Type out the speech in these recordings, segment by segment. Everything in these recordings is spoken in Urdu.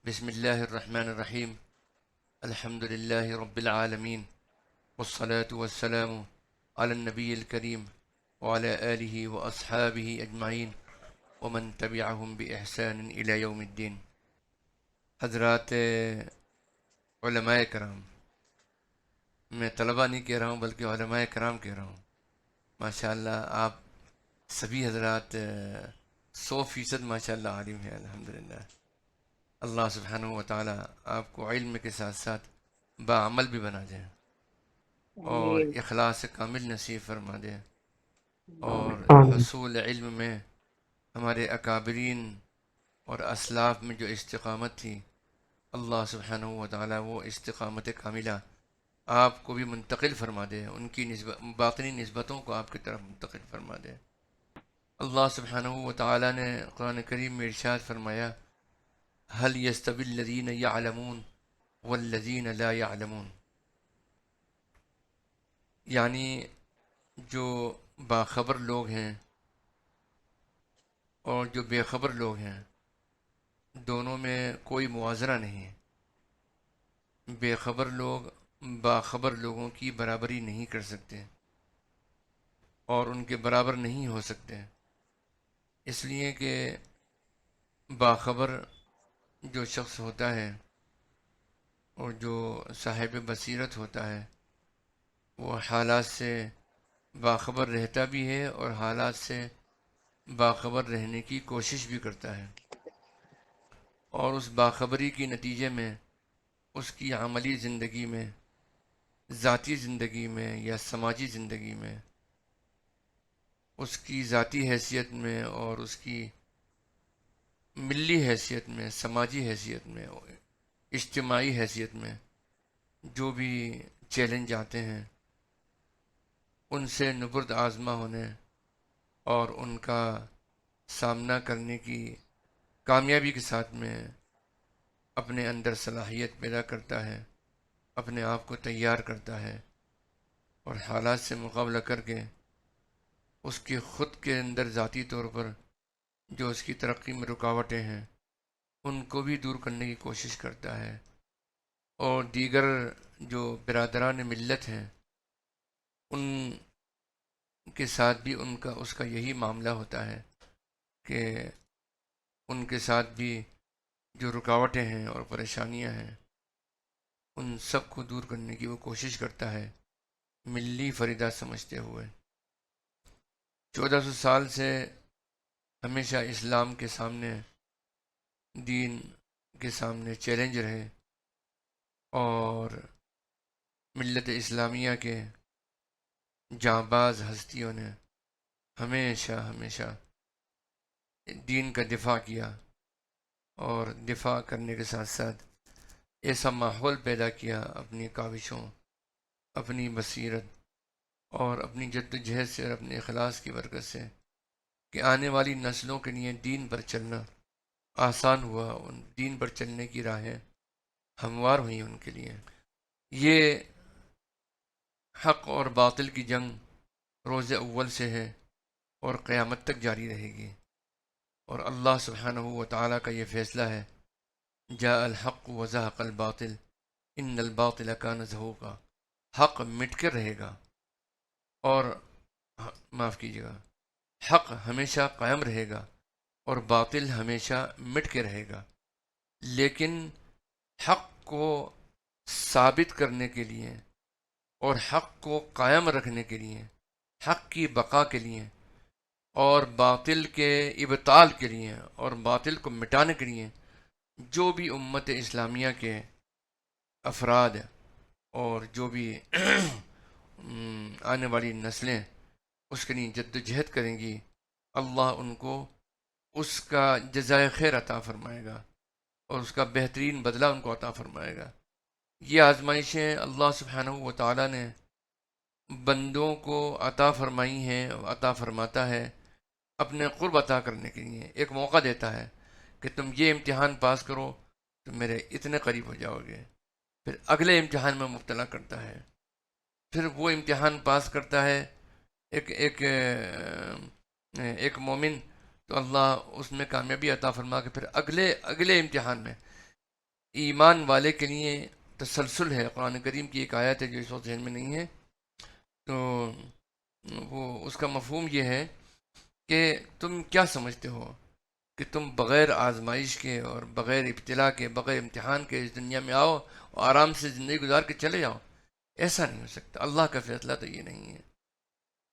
بسم الله الرحمن الرحيم. الحمد لله رب العالمين، والصلاة والسلام على النبي الكريم وعلى آله وأصحابه أجمعين ومن تبعهم بإحسان إلى يوم الدين. حضرات علماء کرام، میں طلبہ نہیں کہہ رہا ہوں بلکہ علماء کرام کہہ رہا ہوں. ماشاءاللہ آپ سبھی حضرات 100% ماشاءاللہ عالم ہیں الحمدللہ. اللہ سبحانہ و تعالی آپ کو علم کے ساتھ ساتھ بعمل بھی بنا دے اور آمین اخلاص کامل نصیب فرما دے، اور آمین حصول علم میں ہمارے اکابرین اور اسلاف میں جو استقامت تھی، اللہ سبحانہ و تعالی وہ استقامت کاملہ آپ کو بھی منتقل فرما دے، ان کی باطنی نسبتوں کو آپ کی طرف منتقل فرما دے. اللہ سبحانہ و تعالی نے قرآن کریم میں ارشاد فرمایا: هل يستوي الذين يعلمون والذين لا يعلمون، یعنی جو باخبر لوگ ہیں اور جو بے خبر لوگ ہیں دونوں میں کوئی موازنہ نہیں. بے خبر لوگ باخبر لوگوں کی برابری نہیں کر سکتے اور ان کے برابر نہیں ہو سکتے، اس لیے کہ باخبر جو شخص ہوتا ہے اور جو صاحب بصیرت ہوتا ہے وہ حالات سے باخبر رہتا بھی ہے اور حالات سے باخبر رہنے کی کوشش بھی کرتا ہے، اور اس باخبری کی نتیجے میں اس کی عملی زندگی میں، ذاتی زندگی میں یا سماجی زندگی میں، اس کی ذاتی حیثیت میں اور اس کی ملی حیثیت میں، سماجی حیثیت میں، اجتماعی حیثیت میں جو بھی چیلنج آتے ہیں ان سے نبرد آزما ہونے اور ان کا سامنا کرنے کی کامیابی کے ساتھ میں اپنے اندر صلاحیت پیدا کرتا ہے، اپنے آپ کو تیار کرتا ہے اور حالات سے مقابلہ کر کے اس کے خود کے اندر ذاتی طور پر جو اس کی ترقی میں رکاوٹیں ہیں ان کو بھی دور کرنے کی کوشش کرتا ہے. اور دیگر جو برادران ملت ہیں ان کے ساتھ بھی اس کا یہی معاملہ ہوتا ہے کہ ان کے ساتھ بھی جو رکاوٹیں ہیں اور پریشانیاں ہیں ان سب کو دور کرنے کی وہ کوشش کرتا ہے، ملی فریدہ سمجھتے ہوئے. 1400 سال سے ہمیشہ اسلام کے سامنے، دین کے سامنے چیلنج رہے، اور ملت اسلامیہ کے جانباز ہستیوں نے ہمیشہ ہمیشہ دین کا دفاع کیا، اور دفاع کرنے کے ساتھ ساتھ ایسا ماحول پیدا کیا اپنی کاوشوں، اپنی بصیرت اور اپنی جد و جہد سے اور اپنے اخلاص کی برکت سے کہ آنے والی نسلوں کے لیے دین پر چلنا آسان ہوا، ان دین پر چلنے کی راہیں ہموار ہوئیں ان کے لیے. یہ حق اور باطل کی جنگ روز اول سے ہے اور قیامت تک جاری رہے گی، اور اللہ سبحانہ و تعالیٰ کا یہ فیصلہ ہے: جاء الحق وزهق الباطل ان الباطل کان زہوقا. حق مٹ کر رہے گا، اور معاف کیجیے گا، حق ہمیشہ قائم رہے گا اور باطل ہمیشہ مٹ کے رہے گا. لیکن حق کو ثابت کرنے کے لیے اور حق کو قائم رکھنے کے لیے، حق کی بقا کے لیے اور باطل کے ابطال کے لیے اور باطل کو مٹانے کے لیے جو بھی امت اسلامیہ کے افراد اور جو بھی آنے والی نسلیں اس کے لیے جد و جہد کریں گی، اللہ ان کو اس کا جزائے خیر عطا فرمائے گا اور اس کا بہترین بدلہ ان کو عطا فرمائے گا. یہ آزمائشیں اللہ سبحانہ و تعالیٰ نے بندوں کو عطا فرمائی ہیں، عطا فرماتا ہے اپنے قرب عطا کرنے کے لیے. ایک موقع دیتا ہے کہ تم یہ امتحان پاس کرو تو میرے اتنے قریب ہو جاؤ گے، پھر اگلے امتحان میں مبتلا کرتا ہے، پھر وہ امتحان پاس کرتا ہے ایک ایک ایک مومن، تو اللہ اس میں کامیابی عطا فرما کے پھر اگلے اگلے امتحان میں ایمان والے کے لیے تسلسل ہے۔ قرآن کریم کی ایک آیت ہے جو اس وقت ذہن میں نہیں ہے، تو وہ اس کا مفہوم یہ ہے کہ تم کیا سمجھتے ہو کہ تم بغیر آزمائش کے اور بغیر ابتلا کے، بغیر امتحان کے اس دنیا میں آؤ اور آرام سے زندگی گزار کے چلے جاؤ؟ ایسا نہیں ہو سکتا، اللہ کا فیصلہ تو یہ نہیں ہے۔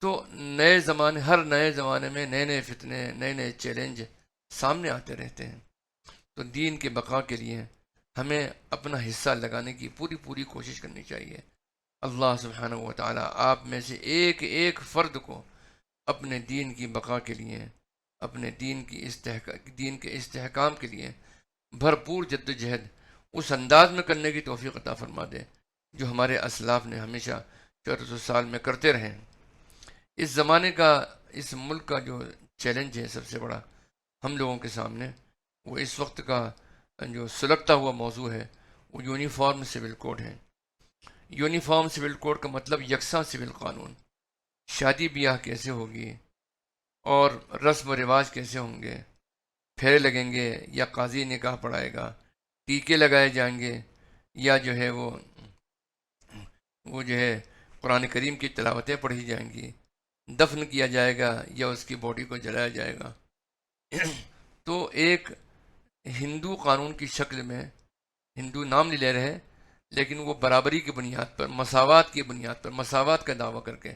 تو نئے زمانے، ہر نئے زمانے میں نئے نئے فتنے، نئے نئے چیلنج سامنے آتے رہتے ہیں۔ تو دین کے بقا کے لیے ہمیں اپنا حصہ لگانے کی پوری پوری کوشش کرنی چاہیے۔ اللہ سبحانہ و تعالیٰ آپ میں سے ایک ایک فرد کو اپنے دین کی بقا کے لیے، اپنے دین کے استحکام کے لیے بھرپور جد و جہد اس انداز میں کرنے کی توفیق عطا فرما دے جو ہمارے اسلاف نے ہمیشہ 1400 سال میں کرتے رہے ہیں۔ اس زمانے کا، اس ملک کا جو چیلنج ہے سب سے بڑا ہم لوگوں کے سامنے، وہ اس وقت کا جو سلگتا ہوا موضوع ہے وہ یونیفارم سول کوڈ ہے۔ یونیفارم سول کوڈ کا مطلب یکساں سول قانون۔ شادی بیاہ کیسے ہوگی اور رسم و رواج کیسے ہوں گے، پھیرے لگیں گے یا قاضی نکاح پڑھائے گا، ٹیکے لگائے جائیں گے یا جو ہے وہ جو ہے قرآن کریم کی تلاوتیں پڑھی جائیں گی، دفن کیا جائے گا یا اس کی باڈی کو جلایا جائے گا۔ تو ایک ہندو قانون کی شکل میں ہندو نام نہیں لے رہے، لیکن وہ برابری کی بنیاد پر، مساوات کی بنیاد پر، مساوات کا دعویٰ کر کے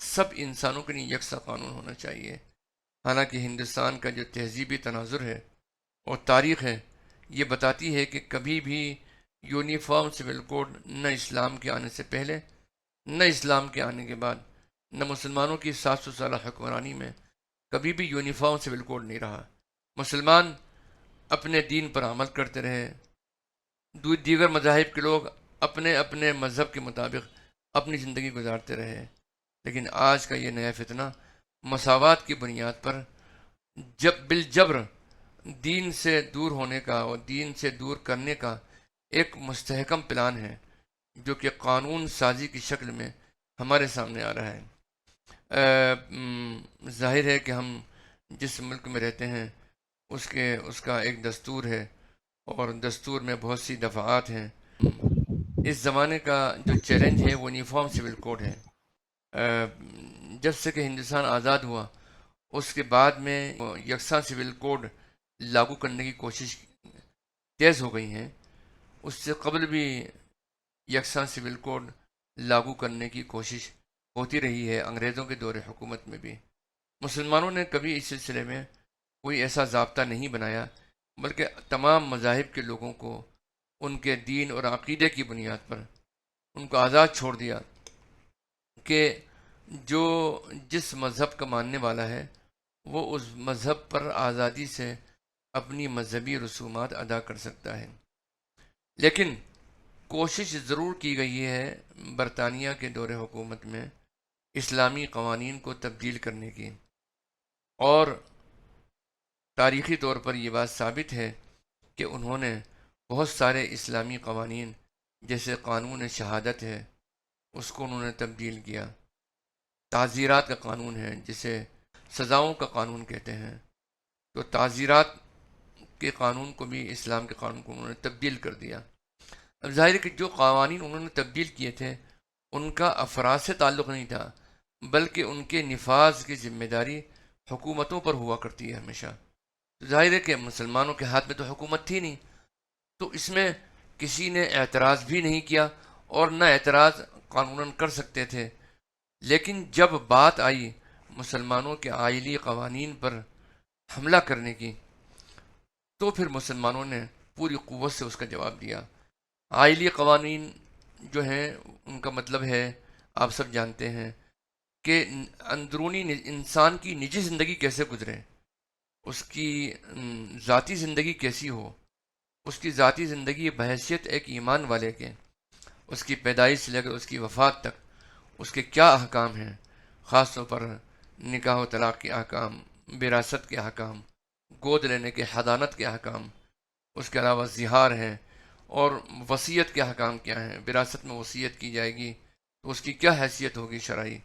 سب انسانوں کے لیے یکساں قانون ہونا چاہیے۔ حالانکہ ہندوستان کا جو تہذیبی تناظر ہے اور تاریخ ہے یہ بتاتی ہے کہ کبھی بھی یونیفارم سول کوڈ نہ اسلام کے آنے سے پہلے، نہ اسلام کے آنے کے بعد، نہ مسلمانوں کی 700 سالہ حکمرانی میں کبھی بھی یونیفارم سول کوڈ نہیں رہا۔ مسلمان اپنے دین پر عمل کرتے رہے، دیگر مذاہب کے لوگ اپنے اپنے مذہب کے مطابق اپنی زندگی گزارتے رہے۔ لیکن آج کا یہ نیا فتنہ مساوات کی بنیاد پر جب بالجبر دین سے دور ہونے کا اور دین سے دور کرنے کا ایک مستحکم پلان ہے جو کہ قانون سازی کی شکل میں ہمارے سامنے آ رہا ہے۔ ظاہر ہے کہ ہم جس ملک میں رہتے ہیں اس کا ایک دستور ہے اور دستور میں بہت سی دفعات ہیں۔ اس زمانے کا جو چیلنج ہے وہ یونیفارم سول کوڈ ہے۔ جب سے کہ ہندوستان آزاد ہوا اس کے بعد میں یکساں سول کوڈ لاگو کرنے کی کوشش تیز ہو گئی ہیں۔ اس سے قبل بھی یکساں سول کوڈ لاگو کرنے کی کوشش ہوتی رہی ہے، انگریزوں کے دور حکومت میں بھی۔ مسلمانوں نے کبھی اس سلسلے میں کوئی ایسا ضابطہ نہیں بنایا، بلکہ تمام مذاہب کے لوگوں کو ان کے دین اور عقیدے کی بنیاد پر ان کو آزاد چھوڑ دیا کہ جو جس مذہب کا ماننے والا ہے وہ اس مذہب پر آزادی سے اپنی مذہبی رسومات ادا کر سکتا ہے۔ لیکن کوشش ضرور کی گئی ہے برطانیہ کے دور حکومت میں اسلامی قوانین کو تبدیل کرنے کی، اور تاریخی طور پر یہ بات ثابت ہے کہ انہوں نے بہت سارے اسلامی قوانین جیسے قانون شہادت ہے اس کو انہوں نے تبدیل کیا، تعزیرات کا قانون ہے جسے سزاؤں کا قانون کہتے ہیں، تو تعزیرات کے قانون کو بھی اسلام کے قانون کو انہوں نے تبدیل کر دیا۔ اب ظاہر ہے کہ جو قوانین انہوں نے تبدیل کیے تھے ان کا افراد سے تعلق نہیں تھا، بلکہ ان کے نفاذ کی ذمہ داری حکومتوں پر ہوا کرتی ہے ہمیشہ۔ ظاہر ہے کہ مسلمانوں کے ہاتھ میں تو حکومت تھی نہیں، تو اس میں کسی نے اعتراض بھی نہیں کیا اور نہ اعتراض قانوناً کر سکتے تھے۔ لیکن جب بات آئی مسلمانوں کے آئلی قوانین پر حملہ کرنے کی تو پھر مسلمانوں نے پوری قوت سے اس کا جواب دیا۔ آئلی قوانین جو ہیں ان کا مطلب ہے، آپ سب جانتے ہیں کہ اندرونی انسان کی نجی زندگی کیسے گزرے، اس کی ذاتی زندگی کیسی ہو، اس کی ذاتی زندگی بحیثیت ایک ایمان والے کے، اس کی پیدائش سے لے کر اس کی وفات تک اس کے کیا احکام ہیں، خاص طور پر نکاح و طلاق کے احکام، وراثت کے احکام، گود لینے کے، حضانت کے احکام، اس کے علاوہ زہار ہیں، اور وصیت کے احکام کیا ہیں، وراثت میں وصیت کی جائے گی تو اس کی کیا حیثیت ہوگی شرعی۔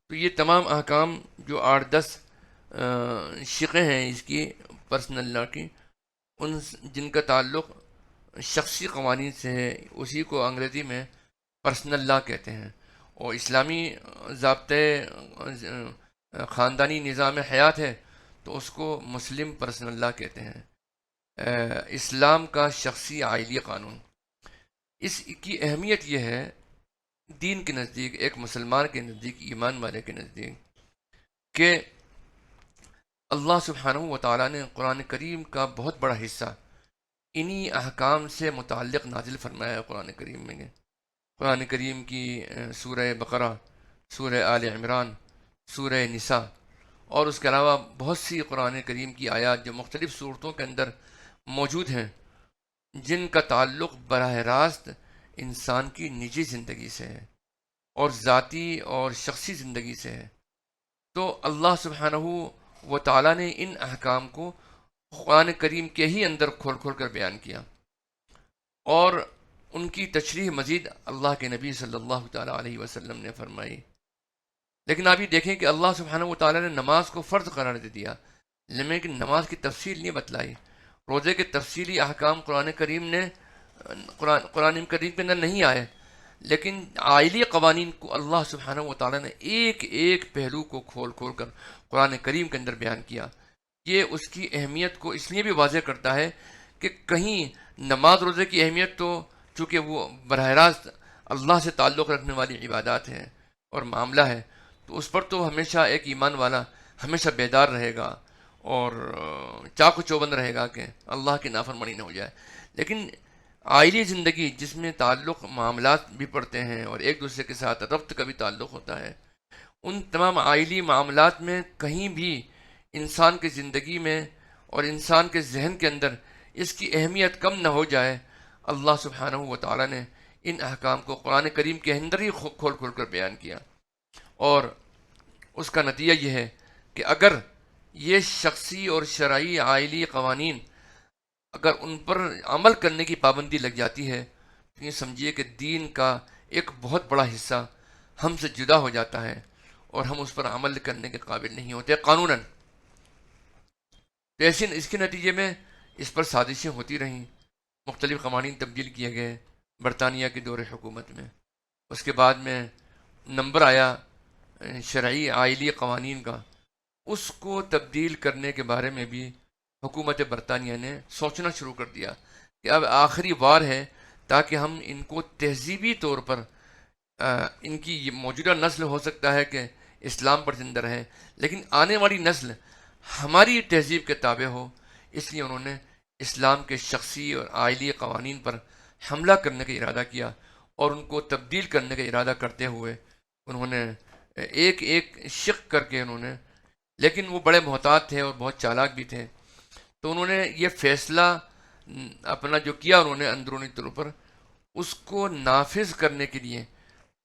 تو یہ تمام احکام جو 8-10 شقیں ہیں اس کی پرسنل لا کی، ان جن کا تعلق شخصی قوانین سے ہے، اسی کو انگریزی میں پرسنل لا کہتے ہیں، اور اسلامی ضابطے خاندانی نظام حیات ہے تو اس کو مسلم پرسنل لا کہتے ہیں۔ اسلام کا شخصی آئلی قانون، اس کی اہمیت یہ ہے دین کے نزدیک، ایک مسلمان کے نزدیک، ایمان والے کے نزدیک، کہ اللہ سبحانہ و تعالیٰ نے قرآن کریم کا بہت بڑا حصہ انہی احکام سے متعلق نازل فرمایا ہے۔ قرآن کریم کی سورہ بقرہ، سورہ آل عمران، سورہ نساء، اور اس کے علاوہ بہت سی قرآن کریم کی آیات جو مختلف صورتوں کے اندر موجود ہیں، جن کا تعلق براہ راست انسان کی نجی زندگی سے ہے اور ذاتی اور شخصی زندگی سے ہے۔ تو اللہ سبحانہ و تعالیٰ نے ان احکام کو قرآن کریم کے ہی اندر کھول کھول کر بیان کیا، اور ان کی تشریح مزید اللہ کے نبی صلی اللہ تعالیٰ علیہ وسلم نے فرمائی۔ لیکن آپ یہ دیکھیں کہ اللہ سبحانہ و تعالیٰ نے نماز کو فرض قرار دے دیا، لیکن نماز کی تفصیل نہیں بتلائی۔ روزے کے تفصیلی احکام قرآن کریم کے اندر نہیں آئے، لیکن آئلی قوانین کو اللہ سبحانہ و تعالیٰ نے ایک ایک پہلو کو کھول کھول کر قرآن کریم کے اندر بیان کیا۔ یہ اس کی اہمیت کو اس لیے بھی واضح کرتا ہے کہ کہیں نماز روزے کی اہمیت تو چونکہ وہ براہ راست اللہ سے تعلق رکھنے والی عبادات ہیں اور معاملہ ہے، تو اس پر تو ہمیشہ ایک ایمان والا ہمیشہ بیدار رہے گا اور چاق و چوبند رہے گا کہ اللہ کی نافرمانی نہ ہو جائے۔ لیکن آئلی زندگی جس میں تعلق معاملات بھی پڑتے ہیں اور ایک دوسرے کے ساتھ ربط کا بھی تعلق ہوتا ہے، ان تمام آئلی معاملات میں کہیں بھی انسان کی زندگی میں اور انسان کے ذہن کے اندر اس کی اہمیت کم نہ ہو جائے، اللہ سبحانہ و تعالیٰ نے ان احکام کو قرآن کریم کے اندر ہی کھول کھول کر بیان کیا، اور اس کا نتیجہ یہ ہے کہ اگر یہ شخصی اور شرعی آئلی قوانین اگر ان پر عمل کرنے کی پابندی لگ جاتی ہے تو یہ سمجھیے کہ دین کا ایک بہت بڑا حصہ ہم سے جدا ہو جاتا ہے اور ہم اس پر عمل کرنے کے قابل نہیں ہوتے قانوناً۔ تو ایسے اس کے نتیجے میں اس پر سازشیں ہوتی رہیں، مختلف قوانین تبدیل کیے گئے برطانیہ کے دور حکومت میں۔ اس کے بعد میں نمبر آیا شرعی آئلی قوانین کا، اس کو تبدیل کرنے کے بارے میں بھی حکومت برطانیہ نے سوچنا شروع کر دیا کہ اب آخری وار ہے تاکہ ہم ان کو تہذیبی طور پر ان کی یہ موجودہ نسل ہو سکتا ہے کہ اسلام پر زندہ رہے، لیکن آنے والی نسل ہماری تہذیب کے تابع ہو، اس لیے انہوں نے اسلام کے شخصی اور آئلی قوانین پر حملہ کرنے کا ارادہ کیا، اور ان کو تبدیل کرنے کا ارادہ کرتے ہوئے انہوں نے ایک ایک شق کر کے لیکن وہ بڑے محتاط تھے اور بہت چالاک بھی تھے، تو انہوں نے یہ فیصلہ اپنا جو کیا انہوں نے اندرونی طور پر اس کو نافذ کرنے کے لیے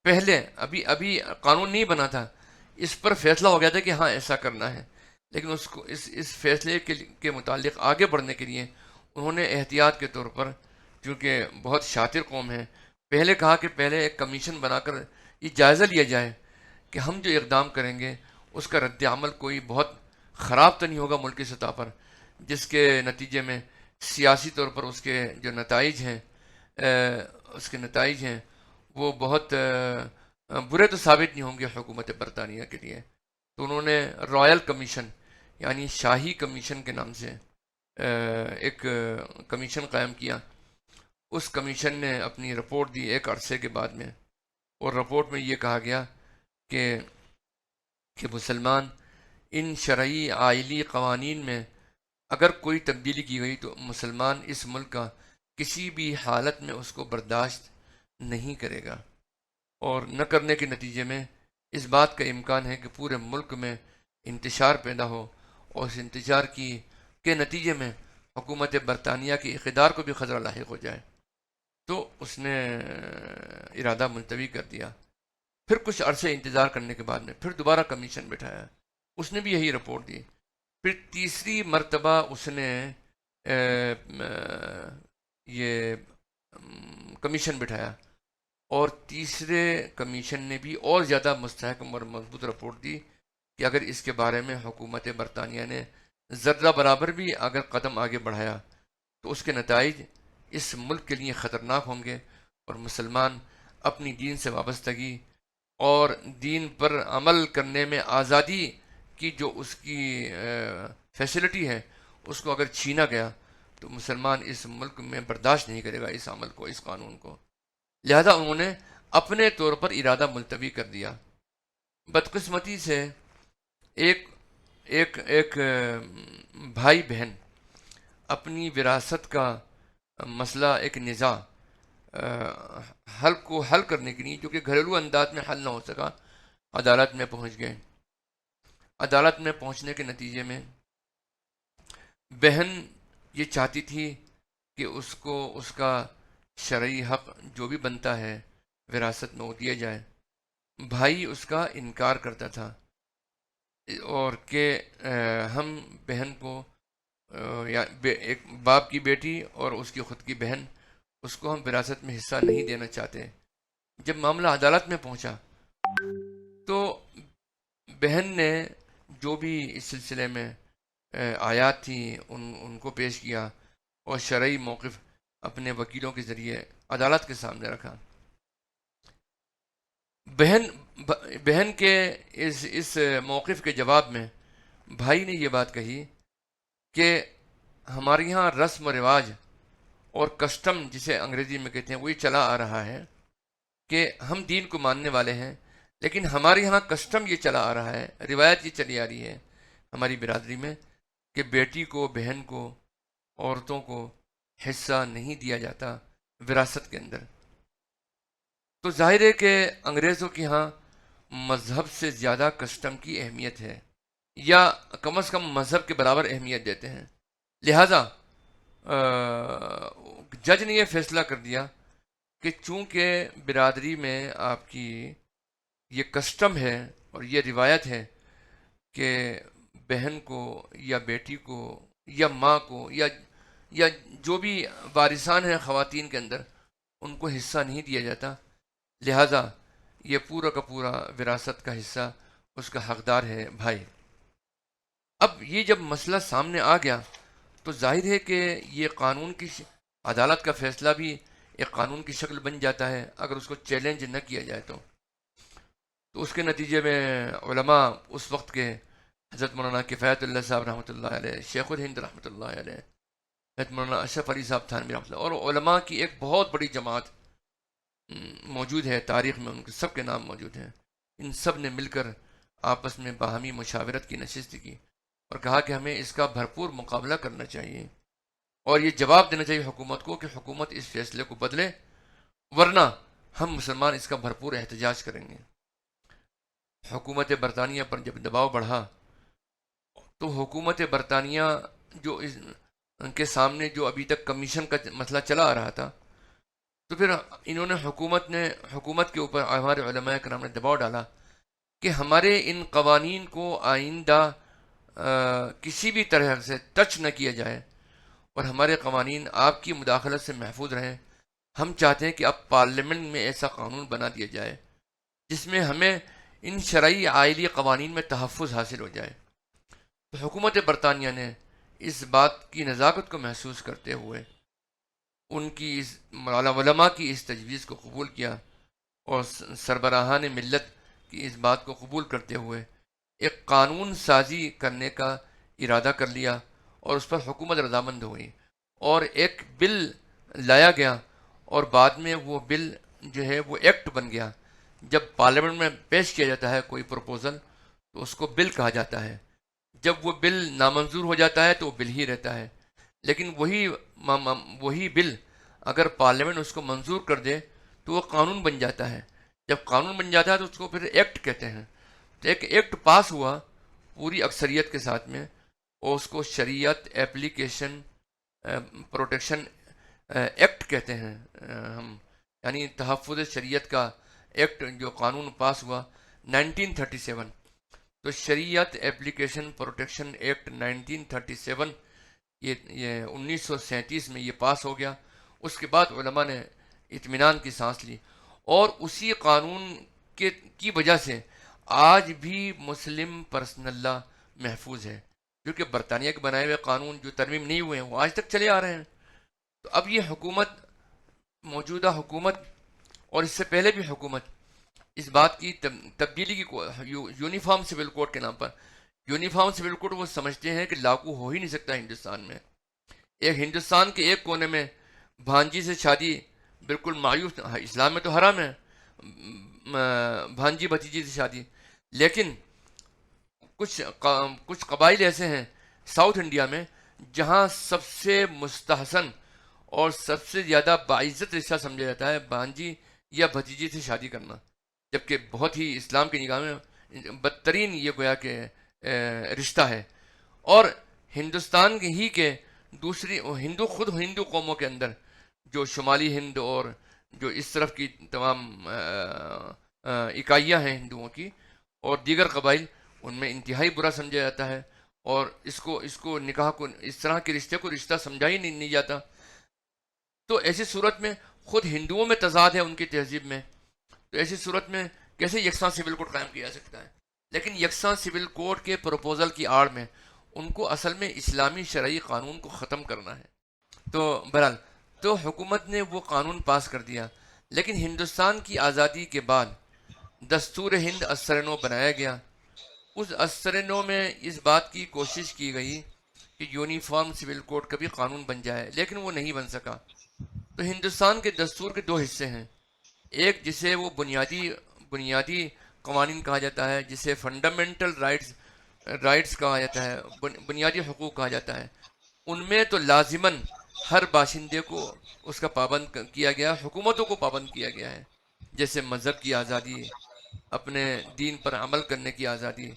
پہلے ابھی قانون نہیں بنا تھا، اس پر فیصلہ ہو گیا تھا کہ ہاں ایسا کرنا ہے، لیکن اس کو اس فیصلے کے متعلق آگے بڑھنے کے لیے انہوں نے احتیاط کے طور پر، چونکہ بہت شاطر قوم ہے، پہلے کہا کہ پہلے ایک کمیشن بنا کر یہ جائزہ لیا جائے کہ ہم جو اقدام کریں گے اس کا رد عمل کوئی بہت خراب تو نہیں ہوگا ملکی سطح پر، جس کے نتیجے میں سیاسی طور پر اس کے جو نتائج ہیں وہ بہت برے تو ثابت نہیں ہوں گے حکومت برطانیہ کے لیے۔ تو انہوں نے رائل کمیشن یعنی شاہی کمیشن کے نام سے ایک کمیشن قائم کیا۔ اس کمیشن نے اپنی رپورٹ دی ایک عرصے کے بعد میں، اور رپورٹ میں یہ کہا گیا کہ مسلمان ان شرعی آئلی قوانین میں اگر کوئی تبدیلی کی گئی تو مسلمان اس ملک کا کسی بھی حالت میں اس کو برداشت نہیں کرے گا، اور نہ کرنے کے نتیجے میں اس بات کا امکان ہے کہ پورے ملک میں انتشار پیدا ہو، اور اس انتشار کے نتیجے میں حکومت برطانیہ کی اقتدار کو بھی خطرہ لاحق ہو جائے۔ تو اس نے ارادہ ملتوی کر دیا۔ پھر کچھ عرصے انتظار کرنے کے بعد میں پھر دوبارہ کمیشن بٹھایا، اس نے بھی یہی رپورٹ دی۔ پھر تیسری مرتبہ اس نے یہ کمیشن بٹھایا، اور تیسرے کمیشن نے بھی اور زیادہ مستحکم اور مضبوط رپورٹ دی کہ اگر اس کے بارے میں حکومت برطانیہ نے ذرہ برابر بھی اگر قدم آگے بڑھایا تو اس کے نتائج اس ملک کے لیے خطرناک ہوں گے، اور مسلمان اپنی دین سے وابستگی اور دین پر عمل کرنے میں آزادی کی جو اس کی فیسلٹی ہے اس کو اگر چھینا گیا تو مسلمان اس ملک میں برداشت نہیں کرے گا اس عمل کو، اس قانون کو۔ لہذا انہوں نے اپنے طور پر ارادہ ملتوی کر دیا۔ بدقسمتی سے ایک ایک ایک بھائی بہن اپنی وراثت کا مسئلہ، ایک نزاع حل کرنے کے لیے، جو کہ گھریلو انداز میں حل نہ ہو سکا، عدالت میں پہنچ گئے۔ عدالت میں پہنچنے کے نتیجے میں بہن یہ چاہتی تھی کہ اس کو اس کا شرعی حق جو بھی بنتا ہے وراثت میں وہ دیا جائے۔ بھائی اس کا انکار کرتا تھا، اور کہ ہم بہن کو یا ایک باپ کی بیٹی اور اس کی خود کی بہن، اس کو ہم وراثت میں حصہ نہیں دینا چاہتے۔ جب معاملہ عدالت میں پہنچا تو بہن نے جو بھی اس سلسلے میں آیات تھیں ان کو پیش کیا، اور شرعی موقف اپنے وکیلوں کے ذریعے عدالت کے سامنے رکھا۔ بہن کے اس موقف کے جواب میں بھائی نے یہ بات کہی کہ ہمارے یہاں رسم و رواج اور کسٹم جسے انگریزی میں کہتے ہیں وہی چلا آ رہا ہے کہ ہم دین کو ماننے والے ہیں، لیکن ہمارے یہاں کسٹم یہ چلا آ رہا ہے، روایت یہ چلی آ رہی ہے ہماری برادری میں کہ بیٹی کو، بہن کو، عورتوں کو حصہ نہیں دیا جاتا وراثت کے اندر۔ تو ظاہر ہے کہ انگریزوں کے ہاں مذہب سے زیادہ کسٹم کی اہمیت ہے، یا کم از کم مذہب کے برابر اہمیت دیتے ہیں۔ لہٰذا جج نے یہ فیصلہ کر دیا کہ چونکہ برادری میں آپ کی یہ کسٹم ہے اور یہ روایت ہے کہ بہن کو یا بیٹی کو یا ماں کو یا جو بھی وارثان ہیں خواتین کے اندر، ان کو حصہ نہیں دیا جاتا، لہذا یہ پورا کا پورا وراثت کا حصہ اس کا حقدار ہے بھائی۔ اب یہ جب مسئلہ سامنے آ گیا تو ظاہر ہے کہ یہ قانون کی عدالت کا فیصلہ بھی ایک قانون کی شکل بن جاتا ہے اگر اس کو چیلنج نہ کیا جائے تو اس کے نتیجے میں علماء اس وقت کے حضرت مولانا کفایت اللہ صاحب رحمۃ اللہ علیہ، شیخ الہند رحمۃ اللہ علیہ، حضرت مولانا اشرف علی صاحب تھانوی رحمۃ اللہ، اور علماء کی ایک بہت بڑی جماعت موجود ہے تاریخ میں، ان کے سب کے نام موجود ہیں۔ ان سب نے مل کر آپس میں باہمی مشاورت کی نشست کی اور کہا کہ ہمیں اس کا بھرپور مقابلہ کرنا چاہیے، اور یہ جواب دینا چاہیے حکومت کو کہ حکومت اس فیصلے کو بدلے، ورنہ ہم مسلمان اس کا بھرپور احتجاج کریں گے۔ حکومت برطانیہ پر جب دباؤ بڑھا تو حکومت برطانیہ جو ان کے سامنے جو ابھی تک کمیشن کا مسئلہ چلا آ رہا تھا، تو پھر انہوں نے حکومت کے اوپر ہمارے علماء کرام نے دباؤ ڈالا کہ ہمارے ان قوانین کو آئندہ کسی بھی طرح سے ٹچ نہ کیا جائے، اور ہمارے قوانین آپ کی مداخلت سے محفوظ رہیں۔ ہم چاہتے ہیں کہ اب پارلیمنٹ میں ایسا قانون بنا دیا جائے جس میں ہمیں ان شرعی عائلی قوانین میں تحفظ حاصل ہو جائے۔ تو حکومت برطانیہ نے اس بات کی نزاکت کو محسوس کرتے ہوئے ان کی علماء کی اس تجویز کو قبول کیا، اور سربراہان ملت کی اس بات کو قبول کرتے ہوئے ایک قانون سازی کرنے کا ارادہ کر لیا، اور اس پر حکومت رضامند ہوئی، اور ایک بل لایا گیا، اور بعد میں وہ بل جو ہے وہ ایکٹ بن گیا۔ جب پارلیمنٹ میں پیش کیا جاتا ہے کوئی پروپوزل تو اس کو بل کہا جاتا ہے، جب وہ بل نامنظور ہو جاتا ہے تو وہ بل ہی رہتا ہے، لیکن وہی بل اگر پارلیمنٹ اس کو منظور کر دے تو وہ قانون بن جاتا ہے۔ جب قانون بن جاتا ہے تو اس کو پھر ایکٹ کہتے ہیں۔ تو ایک ایکٹ پاس ہوا پوری اکثریت کے ساتھ میں، اور اس کو شریعت ایپلیکیشن پروٹیکشن ایکٹ کہتے ہیں ہم، یعنی تحفظ شریعت کا ایکٹ جو قانون پاس ہوا 1937۔ تو شریعت ایپلیکیشن پروٹیکشن ایکٹ 1937 یہ 1937 میں یہ پاس ہو گیا۔ اس کے بعد علماء نے اطمینان کی سانس لی، اور اسی قانون کی وجہ سے آج بھی مسلم پرسنل لا محفوظ ہے، کیونکہ برطانیہ کے بنائے ہوئے قانون جو ترمیم نہیں ہوئے ہیں وہ آج تک چلے آ رہے ہیں۔ تو اب یہ حکومت، موجودہ حکومت اور اس سے پہلے بھی حکومت، اس بات کی تبدیلی کی یونیفارم سول کوڈ کے نام پر، یونیفارم سول کوڈ وہ سمجھتے ہیں کہ لاگو ہو ہی نہیں سکتا ہندوستان میں. ایک ہندوستان کے ایک کونے میں بھانجی سے شادی بالکل معیوب، اسلام میں تو حرام ہے بھانجی بھتیجی سے شادی، لیکن کچھ قبائل ایسے ہیں ساؤتھ انڈیا میں جہاں سب سے مستحسن اور سب سے زیادہ باعزت رشتہ سمجھا جاتا ہے بھانجی یا بھتیجی سے شادی کرنا، جبکہ بہت ہی اسلام کی نگاہ میں بدترین یہ گویا کہ رشتہ ہے. اور ہندوستان ہی کے دوسری ہندو قوموں کے اندر جو شمالی ہند اور جو اس طرف کی تمام اکائیاں ہیں ہندوؤں کی اور دیگر قبائل، ان میں انتہائی برا سمجھا جاتا ہے، اور اس کو نکاح کو، اس طرح کے رشتے کو رشتہ سمجھا ہی نہیں جاتا. تو ایسی صورت میں خود ہندوؤں میں تضاد ہے ان کی تہذیب میں، تو ایسی صورت میں کیسے یکساں سول کوڈ قائم کیا جا سکتا ہے؟ لیکن یکساں سول کوڈ کے پروپوزل کی آڑ میں ان کو اصل میں اسلامی شرعی قانون کو ختم کرنا ہے. تو بہرحال تو حکومت نے وہ قانون پاس کر دیا، لیکن ہندوستان کی آزادی کے بعد دستور ہند اثر نو بنایا گیا. اس اثر نو میں اس بات کی کوشش کی گئی کہ یونیفارم سول کوڈ کا بھی قانون بن جائے، لیکن وہ نہیں بن سکا. تو ہندوستان کے دستور کے دو حصے ہیں، ایک جسے وہ بنیادی قوانین کہا جاتا ہے، جسے فنڈامنٹل رائٹس کہا جاتا ہے، بنیادی حقوق کہا جاتا ہے. ان میں تو لازماً ہر باشندے کو اس کا پابند کیا گیا، حکومتوں کو پابند کیا گیا ہے، جیسے مذہب کی آزادی، اپنے دین پر عمل کرنے کی آزادی،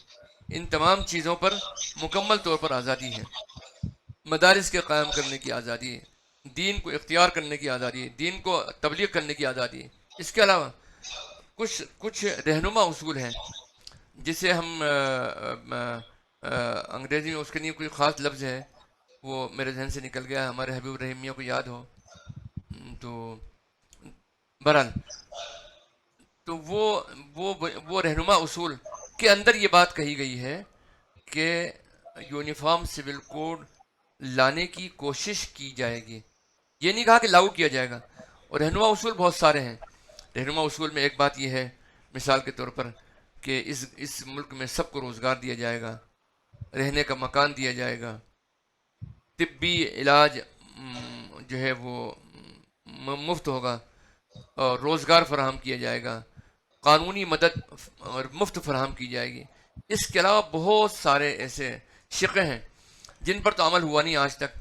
ان تمام چیزوں پر مکمل طور پر آزادی ہے. مدارس کے قائم کرنے کی آزادی، دین کو اختیار کرنے کی آزادی، دین کو تبلیغ کرنے کی آزادی. اس کے علاوہ کچھ رہنما اصول ہیں جسے ہم انگریزی میں اس کے لیے کوئی خاص لفظ ہے، وہ میرے ذہن سے نکل گیا، ہمارے حبیب الرحیمیہ کو یاد ہو تو. بہرحال تو وہ رہنما اصول کے اندر یہ بات کہی گئی ہے کہ یونیفارم سول کوڈ لانے کی کوشش کی جائے گی، یہ نہیں کہا کہ لاگو کیا جائے گا. اور رہنما اصول بہت سارے ہیں. رہنما اصول میں ایک بات یہ ہے مثال کے طور پر کہ اس ملک میں سب کو روزگار دیا جائے گا، رہنے کا مکان دیا جائے گا، طبی علاج جو ہے وہ مفت ہوگا، اور روزگار فراہم کیا جائے گا، قانونی مدد اور مفت فراہم کی جائے گی. اس کے علاوہ بہت سارے ایسے شقیں ہیں جن پر تو عمل ہوا نہیں آج تک،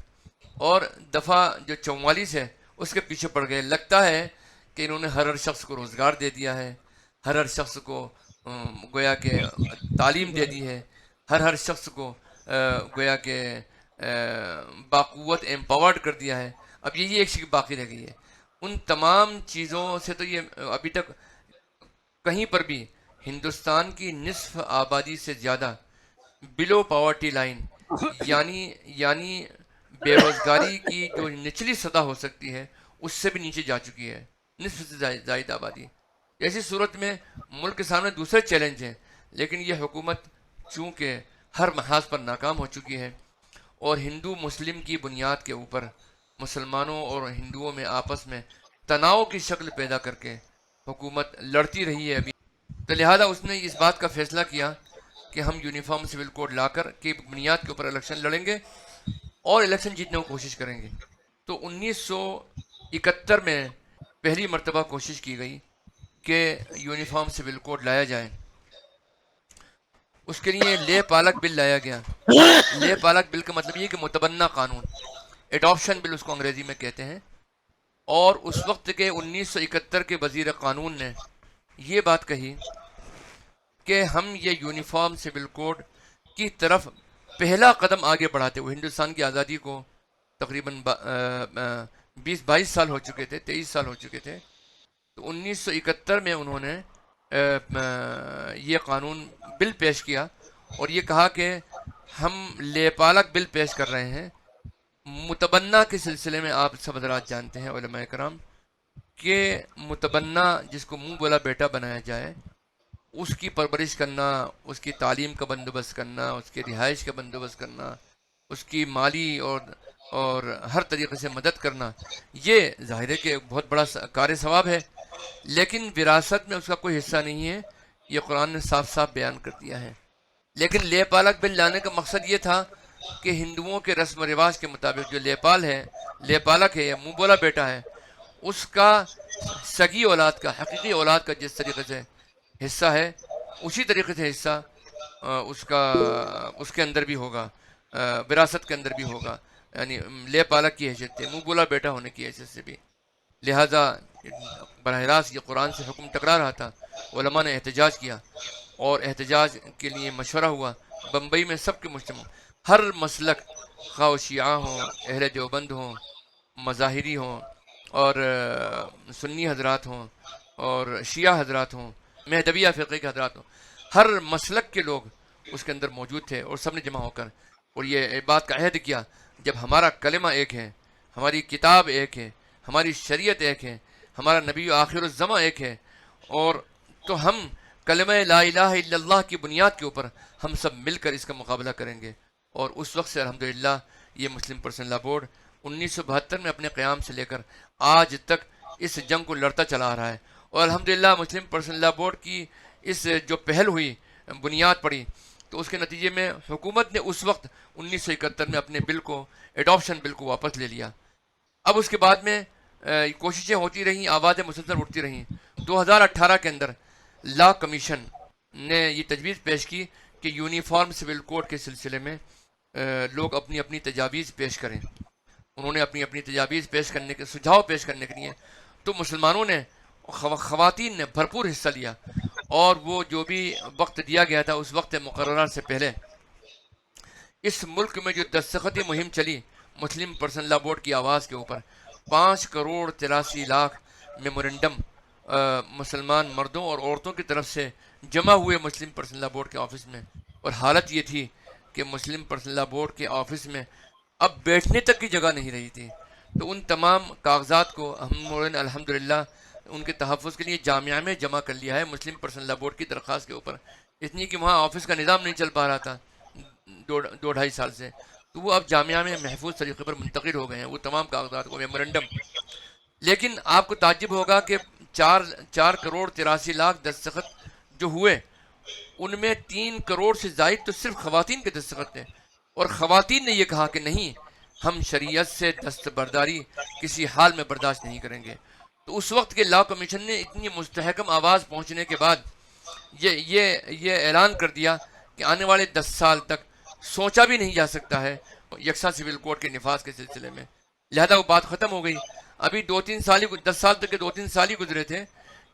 اور دفعہ جو 44 ہے اس کے پیچھے پڑ گئے. لگتا ہے کہ انہوں نے ہر شخص کو روزگار دے دیا ہے، ہر شخص کو گویا کہ تعلیم دے دی ہے، ہر شخص کو گویا کہ باقوت امپاورڈ کر دیا ہے. اب یہی ایک چیز باقی رہ گئی ہے. ان تمام چیزوں سے تو یہ ابھی تک کہیں پر بھی ہندوستان کی نصف آبادی سے زیادہ بلو پاورٹی لائن، یعنی بے روزگاری کی جو نچلی سطح ہو سکتی ہے اس سے بھی نیچے جا چکی ہے، نصف سے زائد آبادی. ایسی صورت میں ملک کے سامنے دوسرے چیلنج ہیں، لیکن یہ حکومت چونکہ ہر محاذ پر ناکام ہو چکی ہے اور ہندو مسلم کی بنیاد کے اوپر مسلمانوں اور ہندوؤں میں آپس میں تناؤ کی شکل پیدا کر کے حکومت لڑتی رہی ہے ابھی. تو لہذا اس نے اس بات کا فیصلہ کیا کہ ہم یونیفارم سول کوڈ لا کر کی بنیاد کے اوپر الیکشن لڑیں گے اور الیکشن جیتنے کی کوشش کریں گے. تو 1971 میں پہلی مرتبہ کوشش کی گئی کہ یونیفارم سول کوڈ لایا جائے. اس کے لیے لے پالک بل لایا گیا. لے پالک بل کا مطلب یہ کہ متبنہ قانون، ایڈاپشن بل اس کو انگریزی میں کہتے ہیں. اور اس وقت کے 1971 کے وزیر قانون نے یہ بات کہی کہ ہم یہ یونیفارم سول کوڈ کی طرف پہلا قدم آگے بڑھاتے ہوئے، ہندوستان کی آزادی کو تقریباً 20-22 سال ہو چکے تھے، 23 سال ہو چکے تھے. تو 1971 میں انہوں نے یہ قانون بل پیش کیا اور یہ کہا کہ ہم لے پالک بل پیش کر رہے ہیں. متبنہ کے سلسلے میں آپ سب حضرات جانتے ہیں علماء کرام کہ متبنہ جس کو منہ بولا بیٹا بنایا جائے، اس کی پرورش کرنا، اس کی تعلیم کا بندوبست کرنا، اس کی رہائش کا بندوبست کرنا، اس کی مالی اور اور ہر طریقے سے مدد کرنا، یہ ظاہر ہے کہ بہت بڑا کار ثواب ہے، لیکن وراثت میں اس کا کوئی حصہ نہیں ہے، یہ قرآن نے صاف صاف بیان کر دیا ہے۔ لیکن لے پالک بل لانے کا مقصد یہ تھا کہ ہندوؤں کے رسم و رواج کے مطابق جو لیپال ہے، لے پالک ہے یا منہ بولا بیٹا ہے، اس کا سگی اولاد کا، حقیقی اولاد کا جس طریقے سے حصہ ہے، اسی طریقے سے حصہ اس کا اس کے اندر بھی ہوگا، وراثت کے اندر بھی ہوگا، یعنی لے پالک کی حیثیت سے، منہ بولا بیٹا ہونے کی حیثیت سے بھی۔ لہٰذا براہ راست یہ قرآن سے حکم ٹکرا رہا تھا، علماء نے احتجاج کیا، اور احتجاج کے لیے مشورہ ہوا۔ بمبئی میں سب کے مجتمع، ہر مسلک، خواہ شیعہ ہوں، اہل دیوبند ہوں، مظاہری ہوں، اور سنی حضرات ہوں، اور شیعہ حضرات ہوں، مہدویہ فقہ کے حضرات ہوں، ہر مسلک کے لوگ اس کے اندر موجود تھے، اور سب نے جمع ہو کر اور یہ بات کا عہد کیا، جب ہمارا کلمہ ایک ہے، ہماری کتاب ایک ہے، ہماری شریعت ایک ہے، ہمارا نبی آخر الزماں ایک ہے، اور تو ہم کلمہ لا الہ الا اللہ کی بنیاد کے اوپر ہم سب مل کر اس کا مقابلہ کریں گے۔ اور اس وقت سے الحمدللہ یہ مسلم پرسنل لا بورڈ 1972 میں اپنے قیام سے لے کر آج تک اس جنگ کو لڑتا چلا آ رہا ہے، اور الحمدللہ مسلم پرسنل لا بورڈ کی اس جو پہل ہوئی، بنیاد پڑی، تو اس کے نتیجے میں حکومت نے اس وقت 1971 میں اپنے بل کو، ایڈاپشن بل کو واپس لے لیا۔ اب اس کے بعد میں کوششیں ہوتی رہیں، آوازیں مسلسل اٹھتی رہیں۔ 2018 کے اندر لا کمیشن نے یہ تجویز پیش کی کہ یونیفارم سول کوڈ کے سلسلے میں لوگ اپنی اپنی تجاویز پیش کریں۔ انہوں نے اپنی اپنی تجاویز پیش کرنے کے، سجھاؤ پیش کرنے کے لیے، تو مسلمانوں نے، خواتین نے بھرپور حصہ لیا، اور وہ جو بھی وقت دیا گیا تھا اس وقت مقررہ سے پہلے اس ملک میں جو دستخطی مہم چلی مسلم پرسنل لا بورڈ کی آواز کے اوپر، 5 کروڑ 83 لاکھ میمورنڈم مسلمان مردوں اور عورتوں کی طرف سے جمع ہوئے مسلم پرسنل لا بورڈ کے آفس میں، اور حالت یہ تھی کہ مسلم پرسنل لا بورڈ کے آفس میں اب بیٹھنے تک کی جگہ نہیں رہی تھی۔ تو ان تمام کاغذات کو ہم نے الحمدللہ ان کے تحفظ کے لیے جامعہ میں جمع کر لیا ہے، مسلم پرسنل لا بورڈ کی درخواست کے اوپر، اتنی کہ وہاں آفس کا نظام نہیں چل پا رہا تھا 2 ڈھائی سال سے، تو وہ اب جامعہ میں محفوظ طریقے پر منتقل ہو گئے ہیں وہ تمام کاغذات کو، میمورنڈم۔ لیکن آپ کو تعجب ہوگا کہ 4 کروڑ 83 لاکھ دستخط جو ہوئے، ان میں 3 کروڑ سے زائد تو صرف خواتین کے دستخط تھے، اور خواتین نے یہ کہا کہ نہیں، ہم شریعت سے دستبرداری کسی حال میں برداشت نہیں کریں گے۔ تو اس وقت کے لا کمیشن نے اتنی مستحکم آواز پہنچنے کے بعد یہ اعلان کر دیا کہ آنے والے 10 سال تک سوچا بھی نہیں جا سکتا ہے یکساں سول کوڈ کے نفاذ کے سلسلے میں، لہذا وہ بات ختم ہو گئی۔ ابھی 2-3 سال ہی، 10 سال تک کے 2-3 سال ہی گزرے تھے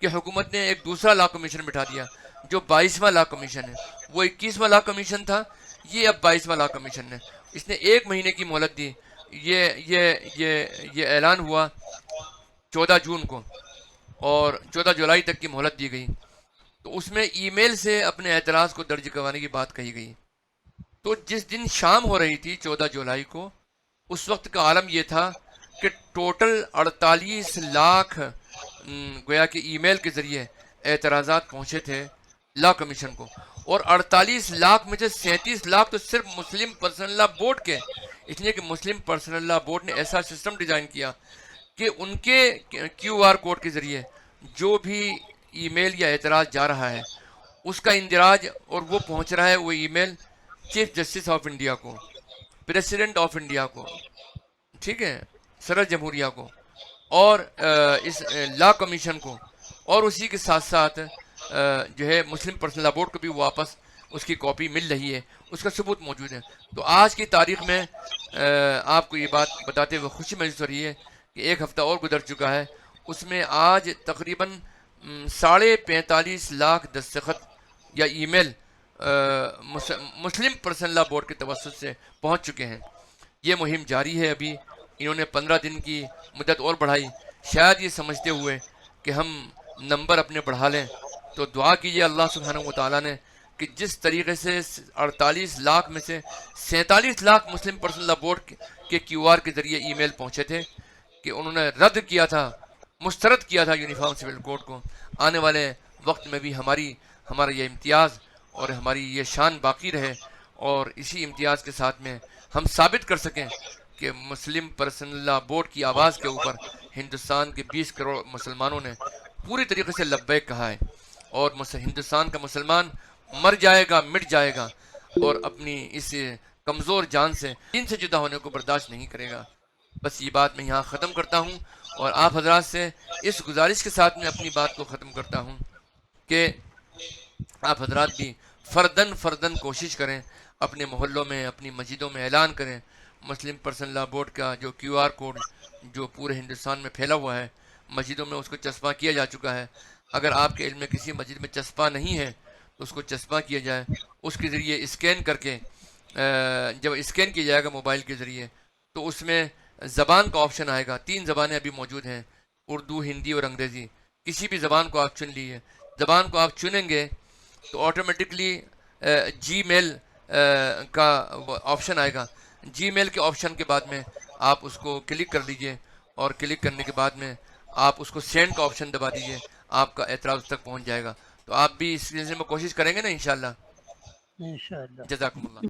کہ حکومت نے ایک دوسرا لا کمیشن بٹھا دیا، جو 22واں لا کمیشن ہے۔ وہ 21واں لا کمیشن تھا، یہ اب 22واں لا کمیشن ہے۔ اس نے 1 مہینے کی مہلت دی۔ یہ اعلان ہوا 14 جون کو، اور 14 جولائی تک کی مہلت دی گئی۔ تو اس میں ای میل سے اپنے اعتراض کو درج کروانے کی بات کہی گئی۔ تو جس دن شام ہو رہی تھی 14 جولائی کو، اس وقت کا عالم یہ تھا کہ ٹوٹل 48 لاکھ گویا کہ ای میل کے ذریعے اعتراضات پہنچے تھے لا کمیشن کو، اور 48 لاکھ میں سے 37 لاکھ تو صرف مسلم پرسنل لا بورڈ کے، اس لیے کہ مسلم پرسنل لا بورڈ نے ایسا سسٹم ڈیزائن کیا کہ ان کے QR کوڈ کے ذریعے جو بھی ای میل یا اعتراض جا رہا ہے، اس کا اندراج، اور وہ پہنچ رہا ہے وہ ای میل چیف جسٹس آف انڈیا کو، پریسیڈنٹ آف انڈیا کو، ٹھیک ہے، صدر جمہوریہ کو، اور اس لا کمیشن کو، اور اسی کے ساتھ ساتھ جو ہے مسلم پرسنل لا بورڈ کو بھی واپس اس کی کاپی مل رہی ہے، اس کا ثبوت موجود ہے۔ تو آج کی تاریخ میں آپ کو یہ بات بتاتے ہوئے خوشی محسوس ہو رہی ہے کہ 1 ہفتہ اور گزر چکا ہے، اس میں آج تقریباً 45.5 لاکھ دستخط یا ای میل مسلم پرسنل لا بورڈ کے توسط سے پہنچ چکے ہیں۔ یہ مہم جاری ہے، ابھی انہوں نے 15 دن کی مدت اور بڑھائی، شاید یہ سمجھتے ہوئے کہ ہم نمبر اپنے بڑھا لیں۔ تو دعا کیجیے اللہ سبحانہ و تعالیٰ نے کہ جس طریقے سے 48 لاکھ میں سے 47 لاکھ مسلم پرسنل لا بورڈ کے QR کے ذریعے ای میل پہنچے تھے کہ انہوں نے رد کیا تھا، مسترد کیا تھا یونیفارم سول کوڈ کو، آنے والے وقت میں بھی ہمارا یہ امتیاز اور ہماری یہ شان باقی رہے، اور اسی امتیاز کے ساتھ میں ہم ثابت کر سکیں کہ مسلم پرسنل لا بورڈ کی آواز کے اوپر ہندوستان کے 20 کروڑ مسلمانوں نے پوری طریقے سے لبیک کہا ہے، اور ہندوستان کا مسلمان مر جائے گا، مٹ جائے گا، اور اپنی اس کمزور جان سے دین سے جدا ہونے کو برداشت نہیں کرے گا۔ بس یہ بات میں یہاں ختم کرتا ہوں، اور آپ حضرات سے اس گزارش کے ساتھ میں اپنی بات کو ختم کرتا ہوں کہ آپ حضرات بھی فردن فردن کوشش کریں، اپنے محلوں میں، اپنی مسجدوں میں اعلان کریں۔ مسلم پرسنل لا بورڈ کا جو QR کوڈ جو پورے ہندوستان میں پھیلا ہوا ہے، مسجدوں میں اس کو چسپاں کیا جا چکا ہے۔ اگر آپ کے علم میں کسی مسجد میں چسپاں نہیں ہے تو اس کو چسپاں کیا جائے، اس کے ذریعے اسکین کر کے جب اسکین کیا جائے گا موبائل کے ذریعے تو اس میں زبان کا آپشن آئے گا۔ 3 زبانیں ابھی موجود ہیں، اردو، ہندی اور انگریزی۔ کسی بھی زبان کو آپ چن لیجیے، زبان کو آپ چنیں گے تو آٹومیٹکلی جی میل کا آپشن آئے گا۔ جی میل کے آپشن کے بعد میں آپ اس کو کلک کر دیجئے، اور کلک کرنے کے بعد میں آپ اس کو سینڈ کا آپشن دبا دیجئے، آپ کا اعتراض تک پہنچ جائے گا۔ تو آپ بھی اس سلسلے میں کوشش کریں گے نا انشاءاللہ؟ انشاءاللہ۔ جزاکم اللہ۔